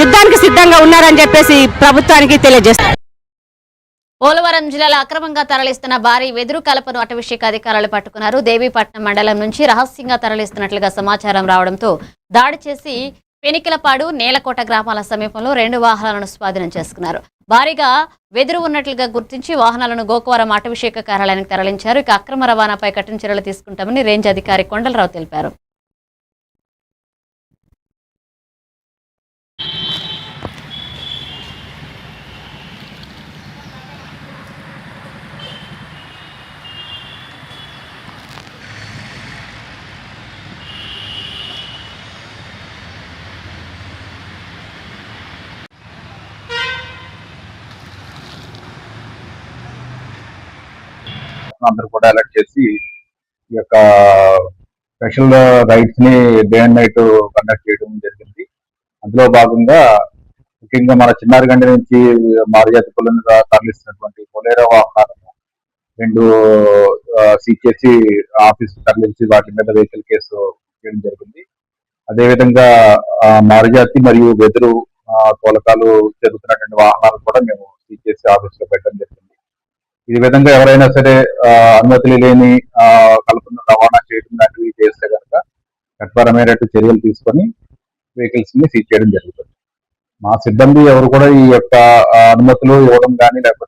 యుద్ధానికి సిద్ధంగా ఉన్నారని చెప్పేసి ప్రభుత్వానికి తెలియజేస్తారు. పోలవరం జిల్లాలో అక్రమంగా తరలిస్తున్న భారీ వెదురు కలపను అటవీశాఖ అధికారులు పట్టుకున్నారు. దేవీపట్నం మండలం నుంచి రహస్యంగా తరలిస్తున్నట్లుగా సమాచారం రావడంతో దాడి చేసి పెనికిలపాడు, నేలకోట గ్రామాల సమీపంలో 2 వాహనాలను స్వాధీనం చేసుకున్నారు. భారీగా వెదురు ఉన్నట్లుగా గుర్తించి వాహనాలను గోకవరం అటవీశాఖ కార్యాలయానికి తరలించారు. ఇక అక్రమ రవాణాపై కఠిన చర్యలు తీసుకుంటామని రేంజ్ అధికారి కొండలరావు తెలిపారు. అందరూ కూడా అలర్ట్ చేసి ఈ యొక్క స్పెషల్ రైడ్స్ ని డే అండ్ నైట్ కండక్ట్ చేయడం జరిగింది. అందులో భాగంగా ముఖ్యంగా మన చిన్నారిగండి నుంచి మారుజాతి పుల్లని తరలిస్తున్నటువంటి కొలేరా వాహనాలను 2 సీజ్ చేసి ఆఫీస్ తరలించి వాటి మీద వెహికల్ కేసు చేయడం జరిగింది. అదేవిధంగా మారుజాతి మరియు వెదురు తోలకాలు జరుగుతున్నటువంటి వాహనాలు కూడా మేము సీజ్ చేసి ఆఫీస్ లో పెట్టడం జరిగింది. ఈ విధంగా ఎవరైనా సరే అనుమతులు లేని కలపను రవాణా చేయడం లాంటివి చేస్తే కనుక చట్టపరమైనటువంటి చర్యలు తీసుకొని వెహికల్స్ ని సీజ్ చేయడం జరుగుతుంది. మా సిబ్బంది ఎవరు కూడా ఈ యొక్క అనుమతులు ఇవ్వడం కానీ లేకపోతే